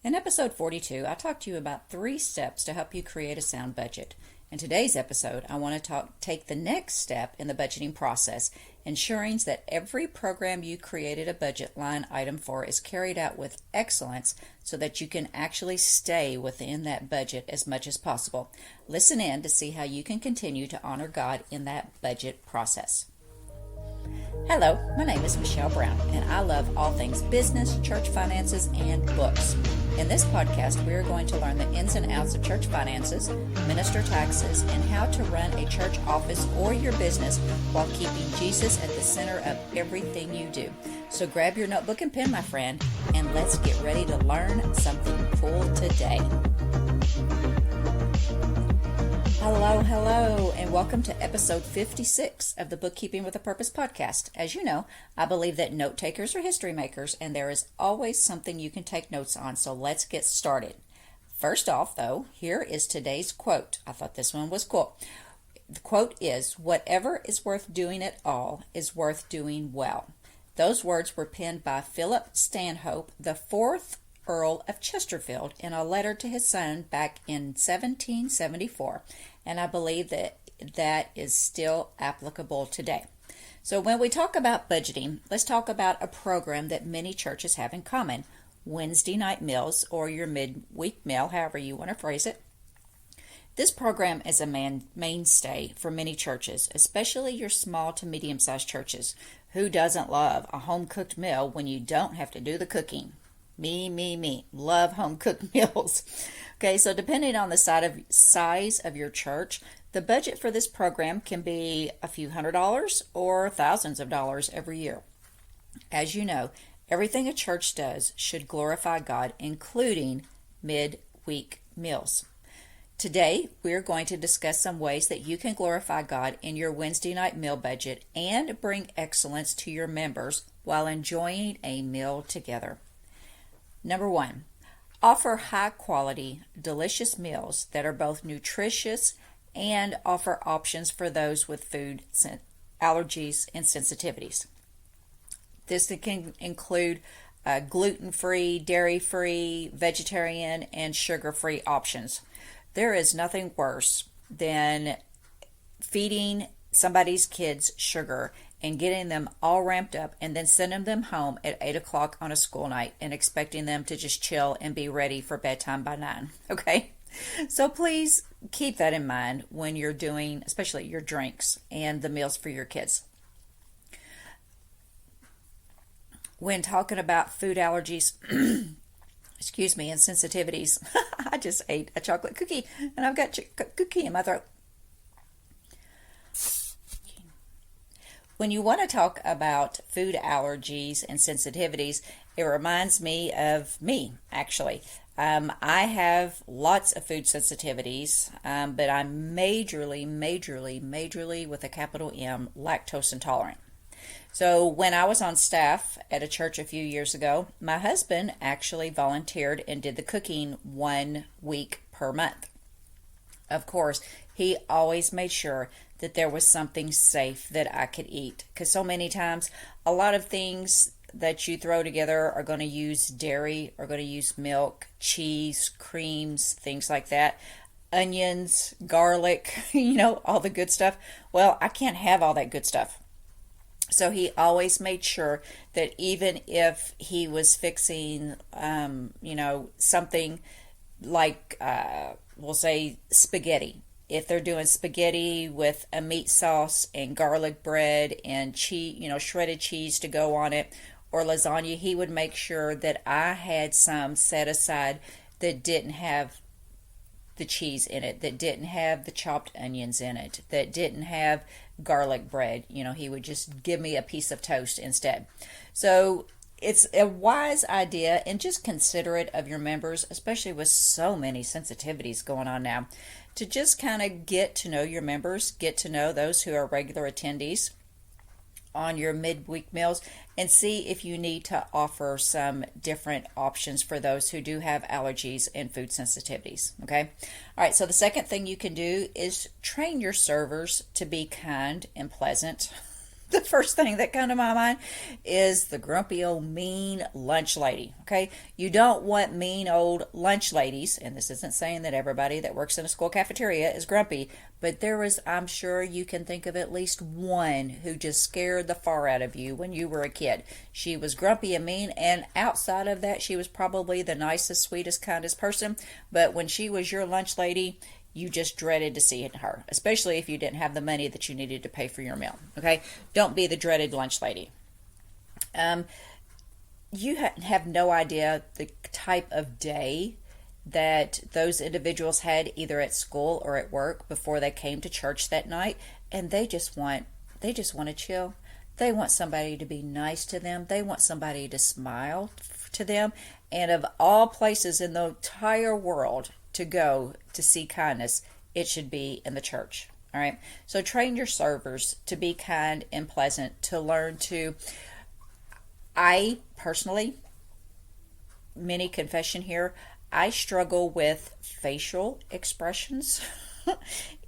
In episode 42, I talked to you about 3 steps to help you create a sound budget. In today's episode, I want to take the next step in the budgeting process, ensuring that every program you created a budget line item for is carried out with excellence so that you can actually stay within that budget as much as possible. Listen in to see how you can continue to honor God in that budget process. Hello, my name is Michelle Brown, and I love all things business, church finances, and books. In this podcast, we are going to learn the ins and outs of church finances, minister taxes, and how to run a church office or your business while keeping Jesus at the center of everything you do. So grab your notebook and pen, my friend, and let's get ready to learn something cool today. Hello, and welcome to episode 56 of the Bookkeeping with a Purpose podcast. As you know, I believe that note takers are history makers, and there is always something you can take notes on, so let's get started. First off, though, here is today's quote. I thought this one was cool. The quote is, "Whatever is worth doing at all is worth doing well." Those words were penned by Philip Stanhope, the 4th Earl of Chesterfield, in a letter to his son back in 1774, and I believe that is still applicable today. So when we talk about budgeting, let's talk about a program that many churches have in common: Wednesday night meals, or your midweek meal, however you want to phrase it. This program is a mainstay for many churches, especially your small to medium-sized churches. Who doesn't love a home-cooked meal when you don't have to do the cooking? Me. Love home-cooked meals. Okay, so depending on the size of your church, the budget for this program can be a few $100s or thousands of dollars every year. As you know, everything a church does should glorify God, including midweek meals. Today, we're going to discuss some ways that you can glorify God in your Wednesday night meal budget and bring excellence to your members while enjoying a meal together. Number 1, offer high-quality, delicious meals that are both nutritious and offer options for those with food allergies and sensitivities. This can include gluten-free, dairy-free, vegetarian, and sugar-free options. There is nothing worse than feeding somebody's kids sugar and getting them all ramped up and then sending them home at 8 o'clock on a school night and expecting them to just chill and be ready for bedtime by 9. Okay? So please keep that in mind when you're doing, especially your drinks and the meals for your kids. When talking about food allergies, and sensitivities, I just ate a chocolate cookie and I've got cookie in my throat. When you want to talk about food allergies and sensitivities, it reminds me of me, actually. I have lots of food sensitivities, but I'm majorly, with a capital M, lactose intolerant. So when I was on staff at a church a few years ago, my husband actually volunteered and did the cooking 1 week per month. Of course, he always made sure that there was something safe that I could eat, because so many times a lot of things that you throw together are going to use dairy, are going to use milk, cheese, creams, things like that, onions, garlic, all the good stuff. Well, I can't have all that good stuff. So he always made sure that even if he was fixing, something like, we'll say spaghetti. If they're doing spaghetti with a meat sauce and garlic bread and cheese, shredded cheese to go on it, or lasagna, he would make sure that I had some set aside that didn't have the cheese in it, that didn't have the chopped onions in it, that didn't have garlic bread. He would just give me a piece of toast instead. So it's a wise idea, and just considerate of your members, especially with so many sensitivities going on now, to just kind of get to know your members, get to know those who are regular attendees on your midweek meals, and see if you need to offer some different options for those who do have allergies and food sensitivities. Okay? All right, so the second thing you can do is train your servers to be kind and pleasant. The first thing that come to my mind is the grumpy old mean lunch lady. Okay, you don't want mean old lunch ladies, and this isn't saying that everybody that works in a school cafeteria is grumpy, but there is, I'm sure you can think of at least one who just scared the far out of you when you were a kid. She was grumpy and mean, and outside of that, she was probably the nicest, sweetest, kindest person, but when she was your lunch lady, you just dreaded to see her, especially if you didn't have the money that you needed to pay for your meal. Okay, don't be the dreaded lunch lady. You have no idea the type of day that those individuals had either at school or at work before they came to church that night, and they just want to chill. They want somebody to be nice to them. They want somebody to smile to them. And of all places in the entire world to go to see kindness, it should be in the church. All right. So train your servers to be kind and pleasant, to learn to. I personally, mini confession here, I struggle with facial expressions.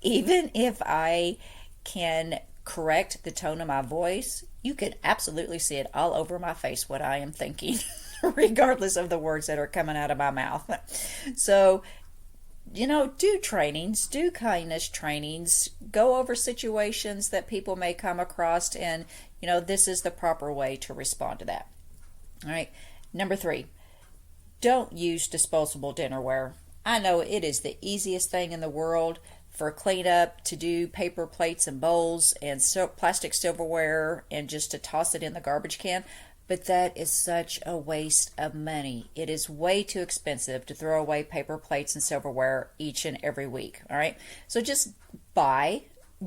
Even if I can correct the tone of my voice, you can absolutely see it all over my face what I am thinking, regardless of the words that are coming out of my mouth. So, do trainings, do kindness trainings, go over situations that people may come across, and, this is the proper way to respond to that. All right. Number 3, don't use disposable dinnerware. I know it is the easiest thing in the world for cleanup to do paper plates and bowls and plastic silverware and just to toss it in the garbage can. But that is such a waste of money. It is way too expensive to throw away paper plates and silverware each and every week. All right. So just buy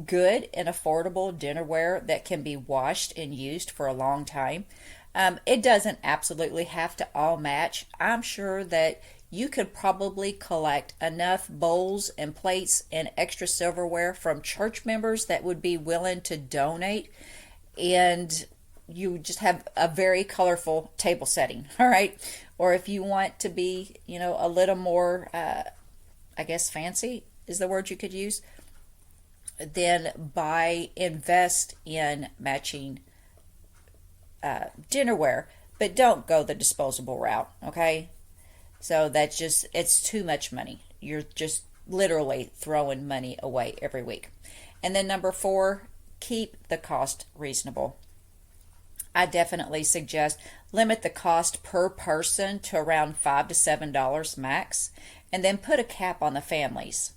good and affordable dinnerware that can be washed and used for a long time. It doesn't absolutely have to all match. I'm sure that you could probably collect enough bowls and plates and extra silverware from church members that would be willing to donate, and you just have a very colorful table setting. All right. Or if you want to be, a little more, I guess fancy is the word you could use, then invest in matching dinnerware, but don't go the disposable route. Okay. So it's too much money. You're just literally throwing money away every week. And then number 4, keep the cost reasonable. I definitely suggest limit the cost per person to around $5 to $7 max, and then put a cap on the families,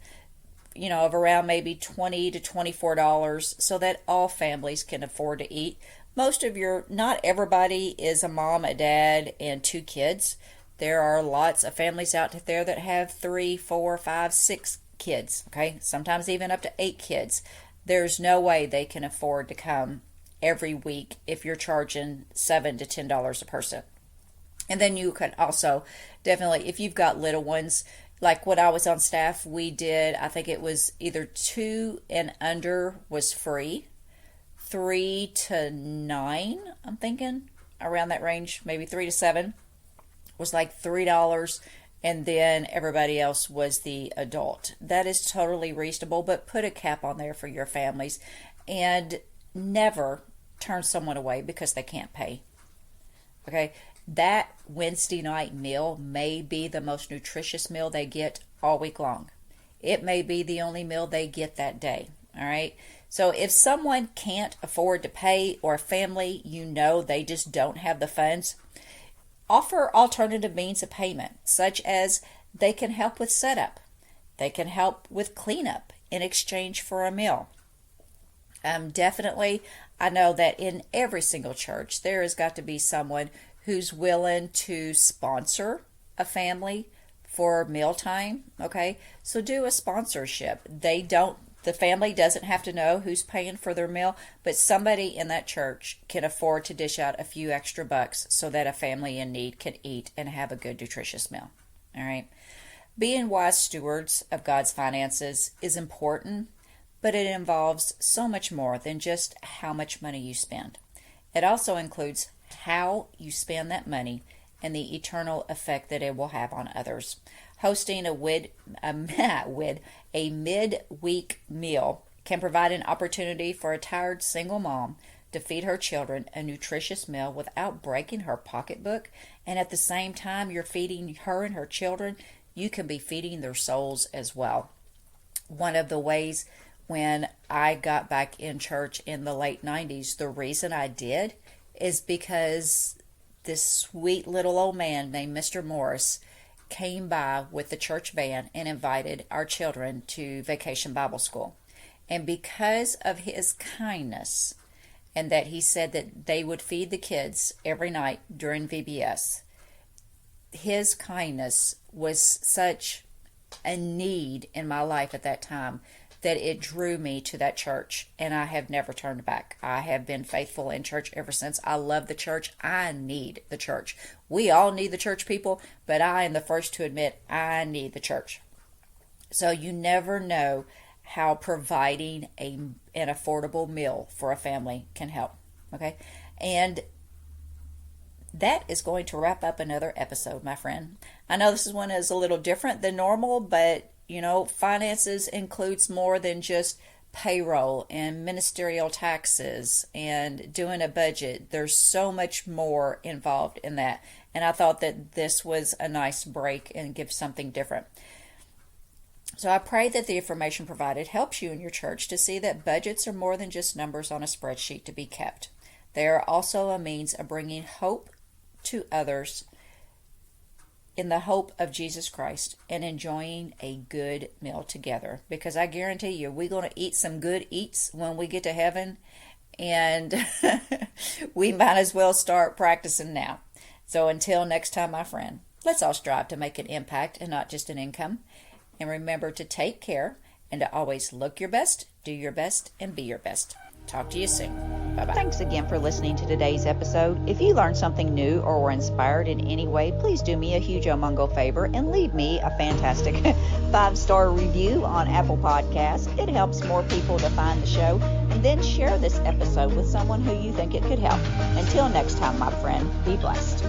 of around maybe $20 to $24 so that all families can afford to eat. Not everybody is a mom, a dad, and 2 kids. There are lots of families out there that have 3, 4, 5, 6 kids, okay? Sometimes even up to 8 kids. There's no way they can afford to come every week if you're charging $7 to $10 a person. And then you could also definitely, if you've got little ones, like when I was on staff, we did, I think it was either 2 and under was free, 3 to 9, I'm thinking, around that range, maybe 3 to 7 was like $3, and then everybody else was the adult. That is totally reasonable, but put a cap on there for your families, and never turn someone away because they can't pay. Okay, that Wednesday night meal may be the most nutritious meal they get all week long. It may be the only meal they get that day. All right. So if someone can't afford to pay, or a family, they just don't have the funds, offer alternative means of payment, such as they can help with setup. They can help with cleanup in exchange for a meal. Definitely, I know that in every single church, there has got to be someone who's willing to sponsor a family for mealtime. Okay, so do a sponsorship. The family doesn't have to know who's paying for their meal, but somebody in that church can afford to dish out a few extra bucks so that a family in need can eat and have a good, nutritious meal. All right. Being wise stewards of God's finances is important, but it involves so much more than just how much money you spend. It also includes how you spend that money and the eternal effect that it will have on others. Hosting a midweek meal can provide an opportunity for a tired single mom to feed her children a nutritious meal without breaking her pocketbook, and at the same time you're feeding her and her children, you can be feeding their souls as well. One of the ways when I got back in church in the late 90s, the reason I did is because this sweet little old man named Mr. Morris came by with the church van and invited our children to Vacation Bible School. And because of his kindness, and that he said that they would feed the kids every night during VBS, his kindness was such a need in my life at that time that it drew me to that church, and I have never turned back. I have been faithful in church ever since. I love the church. I need the church. We all need the church, people, but I am the first to admit I need the church. So you never know how providing an affordable meal for a family can help. Okay? And that is going to wrap up another episode, my friend. I know this one is a little different than normal, but finances includes more than just payroll and ministerial taxes and doing a budget. There's so much more involved in that. And I thought that this was a nice break and give something different. So I pray that the information provided helps you in your church to see that budgets are more than just numbers on a spreadsheet to be kept. They are also a means of bringing hope to others in the hope of Jesus Christ and enjoying a good meal together. Because I guarantee you, we're going to eat some good eats when we get to heaven, and we might as well start practicing now. So until next time, my friend, let's all strive to make an impact and not just an income. And remember to take care and to always look your best, do your best, and be your best. Talk to you soon. Bye-bye. Thanks again for listening to today's episode. If you learned something new or were inspired in any way, please do me a huge omungo favor and leave me a fantastic 5-star review on Apple Podcasts. It helps more people to find the show. And then share this episode with someone who you think it could help. Until next time, my friend, be blessed.